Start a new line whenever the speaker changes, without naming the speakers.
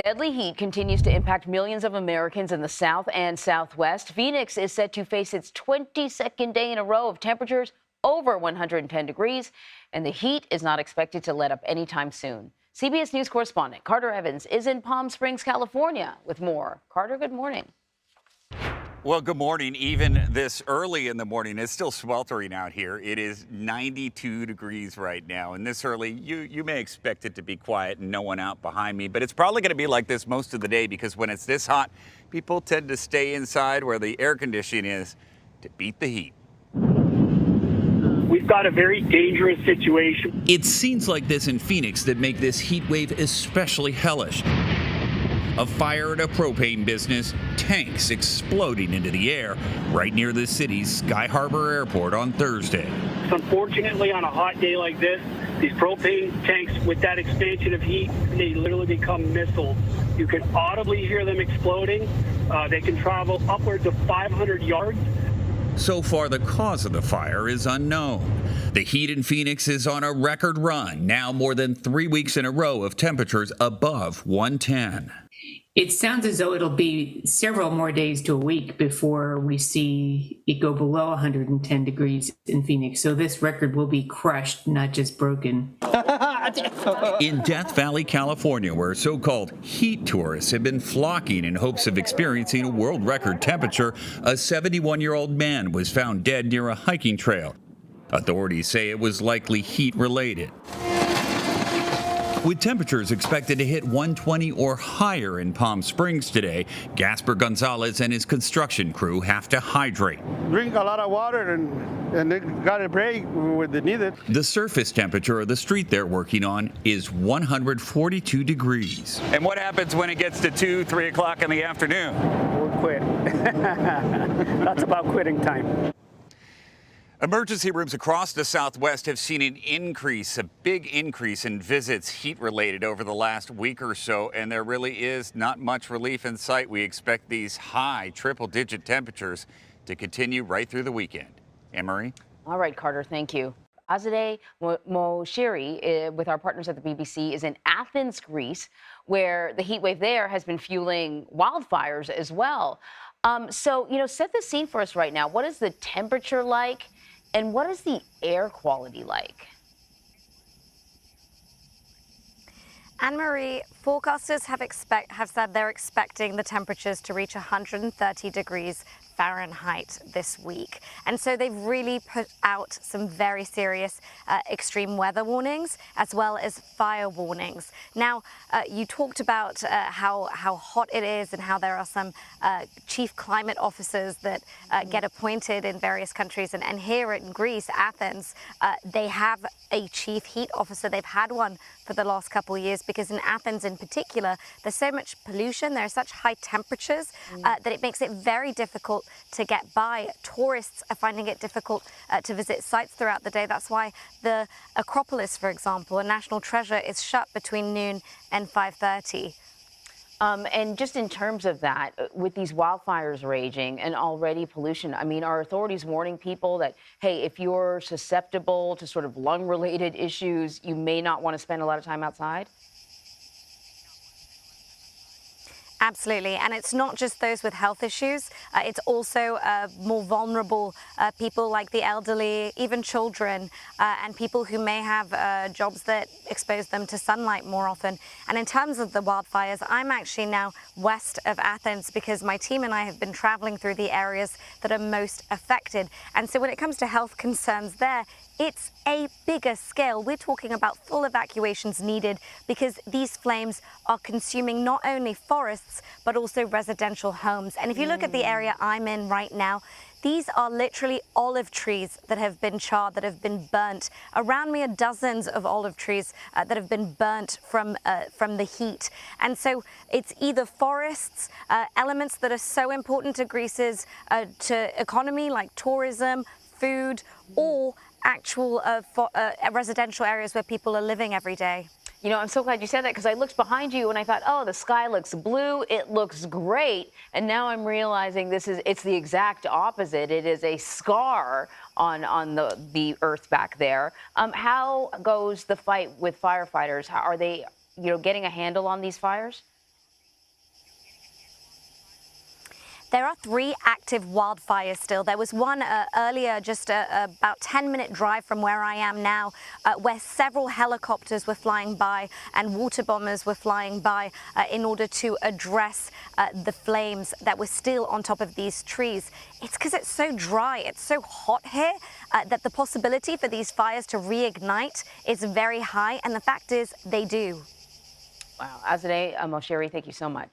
Deadly heat continues to impact millions of Americans in the South and Southwest. Phoenix is set to face its 22nd day in a row of temperatures over 110 degrees, and the heat is not expected to let up anytime soon. CBS News correspondent Carter Evans is in Palm Springs, California, with more. Carter, good morning.
Well, good morning. Even this early in the morning, it's still sweltering out here. It is 92 degrees right now. And this early, you may expect it to be quiet and no one out behind me. But it's probably going to be like this most of the day because when it's this hot, people tend to stay inside where the air conditioning is to beat the heat.
We've got a very dangerous situation.
It's scenes like this in Phoenix that make this heat wave especially hellish. A fire at a propane business, tanks exploding into the air right near the city's Sky Harbor Airport on Thursday.
Unfortunately, on a hot day like this, these propane tanks, with that expansion of heat, they literally become missiles. You can audibly hear them exploding. They can travel upwards of 500 yards.
So far, the cause of the fire is unknown. The heat in Phoenix is on a record run, now more than 3 weeks in a row of temperatures above 110.
It sounds as though it'll be several more days to a week before we see it go below 110 degrees in Phoenix. So this record will be crushed, not just broken.
In Death Valley, California, where so-called heat tourists have been flocking in hopes of experiencing a world record temperature, a 71-year-old man was found dead near a hiking trail. Authorities say it was likely heat-related. With temperatures expected to hit 120 or higher in Palm Springs today, Gasper Gonzalez and his construction crew have to hydrate.
Drink a lot of water and they got a break when they need it.
The surface temperature of the street they're working on is 142 degrees. And what happens when it gets to 2, 3 o'clock in the afternoon?
We'll quit. That's about quitting time.
Emergency rooms across the Southwest have seen a big increase in visits heat-related over the last week or so, and there really is not much relief in sight. We expect these high triple-digit temperatures to continue right through the weekend. Anne-Marie?
All right, Carter, thank you. Azadeh Moshiri, with our partners at the BBC, is in Athens, Greece, where the heat wave there has been fueling wildfires as well. Set the scene for us right now. What is the temperature like? And what is the air quality like?
Anne-Marie, forecasters have said they're expecting the temperatures to reach 130 degrees Fahrenheit this week. And so they've really put out some very serious extreme weather warnings as well as fire warnings. Now, you talked about how hot it is and how there are some chief climate officers that get appointed in various countries. And here in Greece, Athens, they have a chief heat officer. They've had one for the last couple of years because in Athens in particular, there's so much pollution, there are such high temperatures that it makes it very difficult to get by. Tourists are finding it difficult to visit sites throughout the day. That's why the Acropolis, for example, a national treasure, is shut between noon and 5:30.
And just in terms of that, with these wildfires raging and already pollution, I mean, are authorities warning people that, hey, if you're susceptible to sort of lung-related issues, you may not want to spend a lot of time outside?
Absolutely. And it's not just those with health issues. It's also more vulnerable people like the elderly, even children, and people who may have jobs that expose them to sunlight more often. And in terms of the wildfires, I'm actually now west of Athens because my team and I have been traveling through the areas that are most affected. And so when it comes to health concerns there, it's a bigger scale. We're talking about full evacuations needed because these flames are consuming not only forests, but also residential homes. And if you look at the area I'm in right now, these are literally olive trees that have been charred, that have been burnt. Around me are dozens of olive trees that have been burnt from the heat. And so it's either forests, elements that are so important to Greece's to economy like tourism, food, or actual residential areas where people are living every day.
You know, I'm so glad you said that because I looked behind you and I thought, oh, the sky looks blue. It looks great. And now I'm realizing it's the exact opposite. It is a scar on the earth back there. How goes the fight with firefighters? How are they, getting a handle on these fires?
There are 3 active wildfires still. There was one earlier, just about 10-minute drive from where I am now, where several helicopters were flying by and water bombers were flying by in order to address the flames that were still on top of these trees. It's because it's so dry, it's so hot here, that the possibility for these fires to reignite is very high, and the fact is they do.
Wow, Azadeh Moshiri, thank you so much.